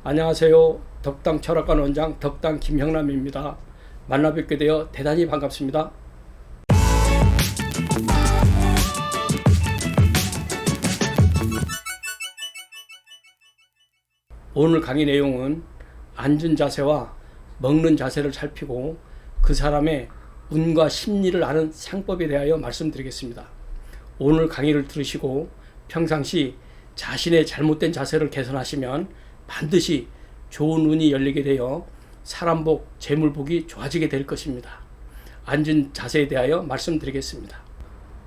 안녕하세요. 덕당 철학관 원장 덕당 김형남입니다. 만나 뵙게 되어 대단히 반갑습니다. 오늘 강의 내용은 앉은 자세와 먹는 자세를 살피고 그 사람의 운과 심리를 아는 상법에 대하여 말씀드리겠습니다. 오늘 강의를 들으시고 평상시 자신의 잘못된 자세를 개선하시면 반드시 좋은 운이 열리게 되어 사람복, 재물복이 좋아지게 될 것입니다. 앉은 자세에 대하여 말씀드리겠습니다.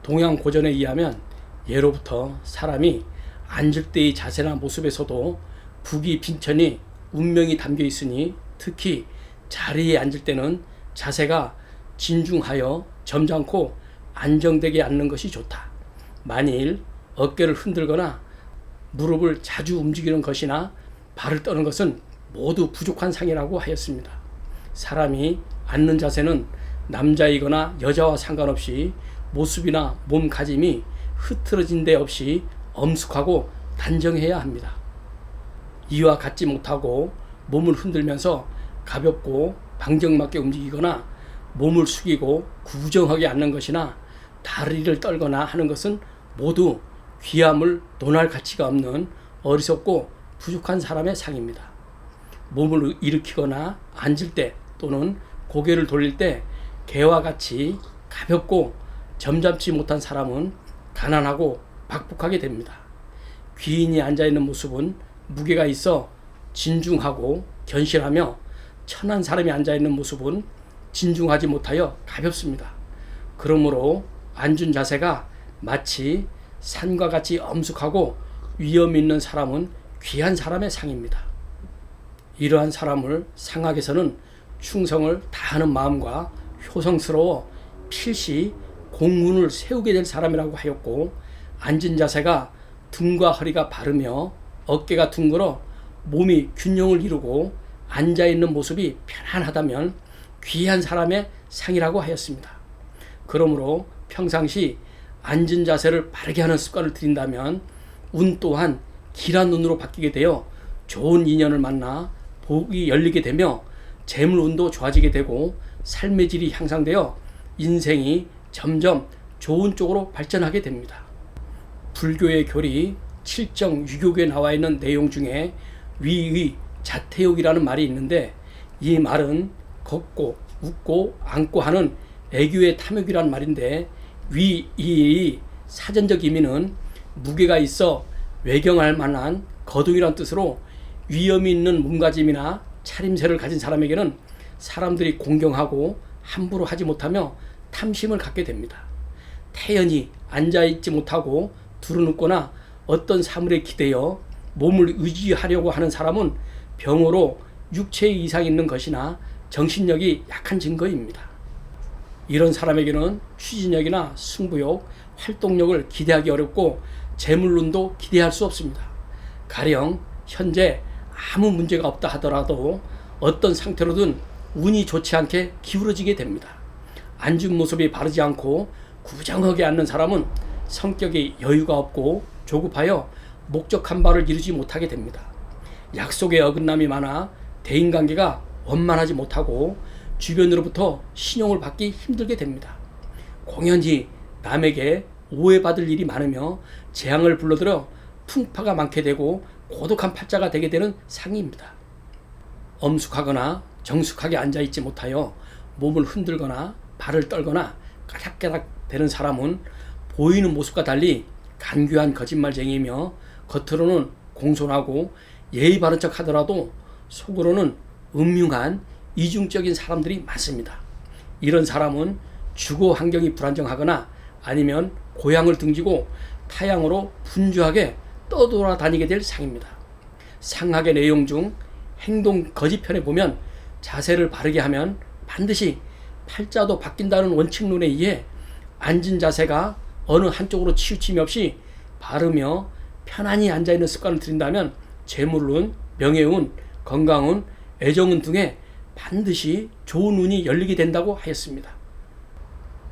동양 고전에 의하면 예로부터 사람이 앉을 때의 자세나 모습에서도 북이 빈천이 운명이 담겨 있으니 특히 자리에 앉을 때는 자세가 진중하여 점잖고 안정되게 앉는 것이 좋다. 만일 어깨를 흔들거나 무릎을 자주 움직이는 것이나 발을 떠는 것은 모두 부족한 상이라고 하였습니다. 사람이 앉는 자세는 남자이거나 여자와 상관없이 모습이나 몸가짐이 흐트러진 데 없이 엄숙하고 단정해야 합니다. 이와 같지 못하고 몸을 흔들면서 가볍고 방정맞게 움직이거나 몸을 숙이고 구정하게 앉는 것이나 다리를 떨거나 하는 것은 모두 귀함을 논할 가치가 없는 어리석고 부족한 사람의 상입니다. 몸을 일으키거나 앉을 때 또는 고개를 돌릴 때 개와 같이 가볍고 점잖지 못한 사람은 가난하고 박복하게 됩니다. 귀인이 앉아있는 모습은 무게가 있어 진중하고 견실하며 천한 사람이 앉아있는 모습은 진중하지 못하여 가볍습니다. 그러므로 앉은 자세가 마치 산과 같이 엄숙하고 위험 있는 사람은 귀한 사람의 상입니다. 이러한 사람을 상학에서는 충성을 다하는 마음과 효성스러워 필시 공문을 세우게 될 사람이라고 하였고, 앉은 자세가 등과 허리가 바르며 어깨가 둥글어 몸이 균형을 이루고 앉아있는 모습이 편안하다면 귀한 사람의 상이라고 하였습니다. 그러므로 평상시 앉은 자세를 바르게 하는 습관을 들인다면 운 또한 길한 운으로 바뀌게 되어 좋은 인연을 만나 복이 열리게 되며 재물운도 좋아지게 되고 삶의 질이 향상되어 인생이 점점 좋은 쪽으로 발전하게 됩니다. 불교의 교리 7정 유교에 나와 있는 내용 중에 위의 자태욕이라는 말이 있는데, 이 말은 걷고 웃고 앉고 하는 애교의 탐욕이란 말인데, 위의의 사전적 의미는 무게가 있어 외경할 만한 거동이란 뜻으로 위험이 있는 몸가짐이나 차림새를 가진 사람에게는 사람들이 공경하고 함부로 하지 못하며 탐심을 갖게 됩니다. 태연히 앉아있지 못하고 두루눕거나 어떤 사물에 기대어 몸을 의지하려고 하는 사람은 병으로 육체 이상이 있는 것이나 정신력이 약한 증거입니다. 이런 사람에게는 추진력이나 승부욕, 활동력을 기대하기 어렵고 재물운도 기대할 수 없습니다. 가령 현재 아무 문제가 없다 하더라도 어떤 상태로든 운이 좋지 않게 기울어지게 됩니다. 앉은 모습이 바르지 않고 구정하게 앉는 사람은 성격이 여유가 없고 조급하여 목적한 바를 이루지 못하게 됩니다. 약속에 어긋남이 많아 대인관계가 원만하지 못하고 주변으로부터 신용을 받기 힘들게 됩니다. 공연히 남에게 오해받을 일이 많으며 재앙을 불러들여 풍파가 많게 되고 고독한 팔자가 되게 되는 상입니다. 엄숙하거나 정숙하게 앉아있지 못하여 몸을 흔들거나 발을 떨거나 까닥까닥 되는 사람은 보이는 모습과 달리 간교한 거짓말쟁이며 겉으로는 공손하고 예의 바른 척 하더라도 속으로는 음흉한 이중적인 사람들이 많습니다. 이런 사람은 주거 환경이 불안정하거나 아니면 고향을 등지고 타향으로 분주하게 떠돌아다니게 될 상입니다. 상학의 내용 중 행동 거지편에 보면 자세를 바르게 하면 반드시 팔자도 바뀐다는 원칙론에 의해 앉은 자세가 어느 한쪽으로 치우침이 없이 바르며 편안히 앉아있는 습관을 들인다면 재물운, 명예운, 건강운, 애정운 등에 반드시 좋은 운이 열리게 된다고 하였습니다.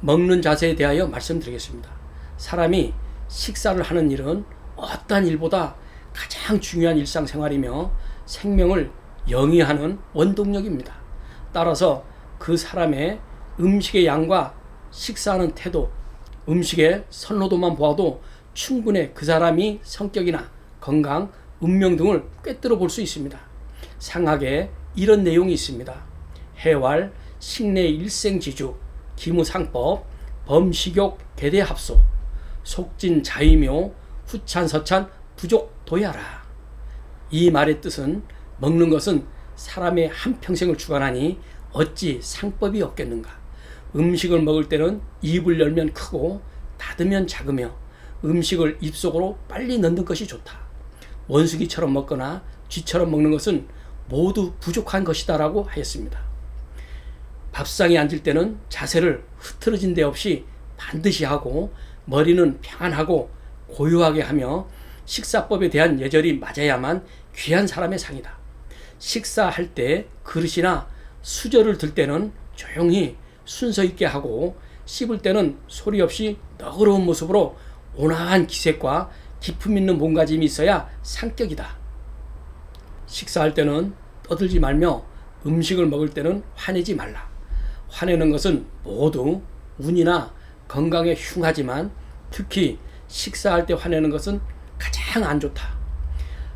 먹는 자세에 대하여 말씀드리겠습니다. 사람이 식사를 하는 일은 어떠한 일보다 가장 중요한 일상생활이며 생명을 영위하는 원동력입니다. 따라서 그 사람의 음식의 양과 식사하는 태도, 음식의 선호도만 보아도 충분히 그 사람이 성격이나 건강, 운명 등을 꿰뚫어 볼 수 있습니다. 상학에 이런 내용이 있습니다. 해왈, 식내 일생지주, 기무상법, 범식욕, 계대합소, 속진 자의묘, 후찬서찬, 부족 도야라. 이 말의 뜻은 먹는 것은 사람의 한평생을 주관하니 어찌 상법이 없겠는가. 음식을 먹을 때는 입을 열면 크고 닫으면 작으며 음식을 입속으로 빨리 넣는 것이 좋다. 원숭이처럼 먹거나 쥐처럼 먹는 것은 모두 부족한 것이다 라고 하였습니다. 밥상에 앉을 때는 자세를 흐트러진 데 없이 반드시 하고 머리는 평안하고 고요하게 하며 식사법에 대한 예절이 맞아야만 귀한 사람의 상이다. 식사할 때 그릇이나 수저를 들 때는 조용히 순서 있게 하고 씹을 때는 소리 없이 너그러운 모습으로 온화한 기색과 기품 있는 몸가짐이 있어야 상격이다. 식사할 때는 떠들지 말며 음식을 먹을 때는 화내지 말라. 화내는 것은 모두 운이나 건강에 흉하지만 특히 식사할 때 화내는 것은 가장 안 좋다.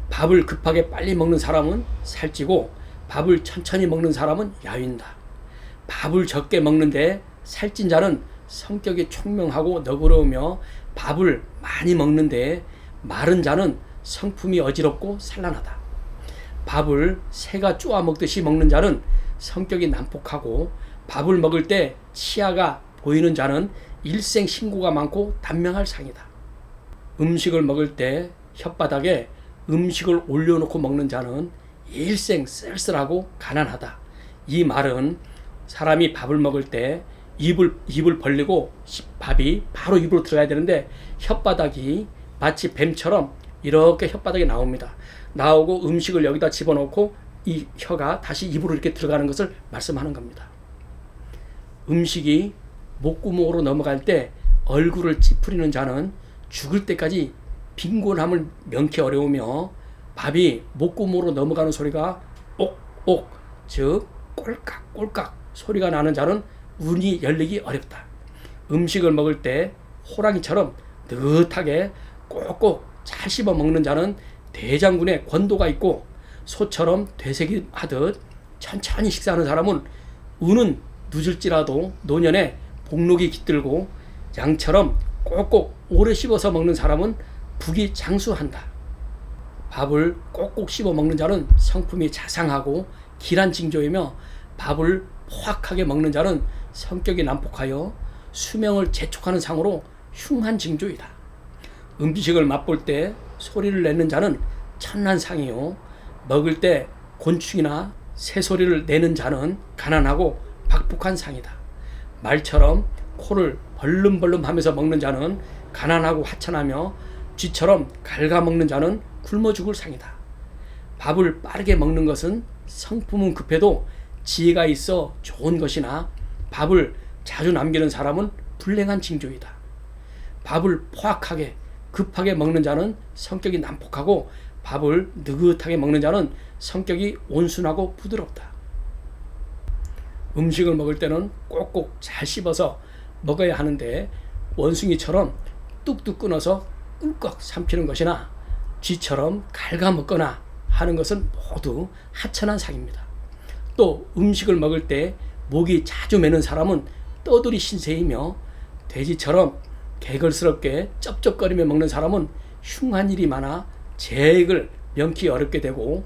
밥을 급하게 빨리 먹는 사람은 살찌고 밥을 천천히 먹는 사람은 야윈다. 밥을 적게 먹는데 살찐 자는 성격이 총명하고 너그러우며 밥을 많이 먹는데 마른 자는 성품이 어지럽고 산란하다. 밥을 새가 쪼아 먹듯이 먹는 자는 성격이 난폭하고 밥을 먹을 때 치아가 보이는 자는 일생 신고가 많고 단명할 상이다. 음식을 먹을 때 혓바닥에 음식을 올려놓고 먹는 자는 일생 쓸쓸하고 가난하다. 이 말은 사람이 밥을 먹을 때 입을 벌리고 밥이 바로 입으로 들어가야 되는데 혓바닥이 마치 뱀처럼 이렇게 혓바닥에 나옵니다. 나오고 음식을 여기다 집어넣고 이 혀가 다시 입으로 이렇게 들어가는 것을 말씀하는 겁니다. 음식이 목구멍으로 넘어갈 때 얼굴을 찌푸리는 자는 죽을 때까지 빈곤함을 면키 어려우며 밥이 목구멍으로 넘어가는 소리가 옥옥 즉 꼴깍꼴깍 소리가 나는 자는 운이 열리기 어렵다. 음식을 먹을 때 호랑이처럼 느긋하게 꼭꼭 잘 씹어 먹는 자는 대장군의 권도가 있고 소처럼 되새김하듯 천천히 식사하는 사람은 운은 늦을지라도 노년에 복록이 깃들고 양처럼 꼭꼭 오래 씹어서 먹는 사람은福이 장수한다. 밥을 꼭꼭 씹어 먹는 자는 성품이 자상하고 길한 징조이며 밥을 포악하게 먹는 자는 성격이 난폭하여 수명을 재촉하는 상으로 흉한 징조이다. 음식을 맛볼 때 소리를 내는 자는 천난 상이요 먹을 때 곤충이나 새소리를 내는 자는 가난하고 박복한 상이다. 말처럼 코를 벌름벌름 하면서 먹는 자는 가난하고 하찮으며 쥐처럼 갉아먹는 자는 굶어 죽을 상이다. 밥을 빠르게 먹는 것은 성품은 급해도 지혜가 있어 좋은 것이나 밥을 자주 남기는 사람은 불행한 징조이다. 밥을 포악하게 급하게 먹는 자는 성격이 난폭하고 밥을 느긋하게 먹는 자는 성격이 온순하고 부드럽다. 음식을 먹을 때는 꼭꼭 잘 씹어서 먹어야 하는데 원숭이처럼 뚝뚝 끊어서 꿀꺽 삼키는 것이나 쥐처럼 갉아먹거나 하는 것은 모두 하찮은 상입니다. 또 음식을 먹을 때 목이 자주 메는 사람은 떠돌이 신세이며 돼지처럼 개걸스럽게 쩝쩝거리며 먹는 사람은 흉한 일이 많아 재액을 면키 어렵게 되고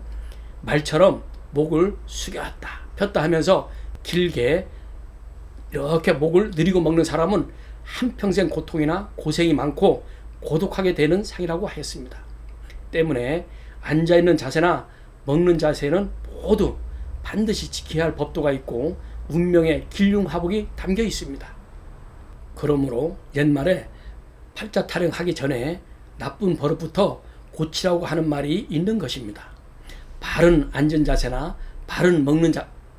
말처럼 목을 숙였다 폈다 하면서 길게 이렇게 목을 느리고 먹는 사람은 한평생 고통이나 고생이 많고 고독하게 되는 상이라고 하였습니다. 때문에 앉아있는 자세나 먹는 자세는 모두 반드시 지켜야 할 법도가 있고 운명의 길흉화복이 담겨 있습니다. 그러므로 옛말에 팔자 타령하기 전에 나쁜 버릇부터 고치라고 하는 말이 있는 것입니다. 바른 앉은 자세나 바른 먹는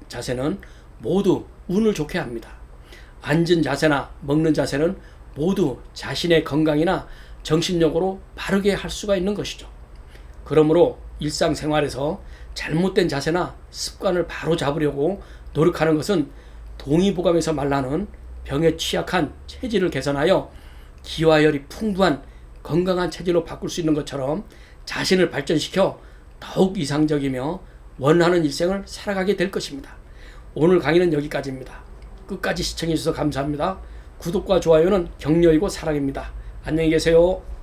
자세는 모두 운을 좋게 합니다. 앉은 자세나 먹는 자세는 모두 자신의 건강이나 정신력으로 바르게 할 수가 있는 것이죠. 그러므로 일상생활에서 잘못된 자세나 습관을 바로 잡으려고 노력하는 것은 동의보감에서 말하는 병에 취약한 체질을 개선하여 기와 열이 풍부한 건강한 체질로 바꿀 수 있는 것처럼 자신을 발전시켜 더욱 이상적이며 원하는 일생을 살아가게 될 것입니다. 오늘 강의는 여기까지입니다. 끝까지 시청해 주셔서 감사합니다. 구독과 좋아요는 격려이고 사랑입니다. 안녕히 계세요.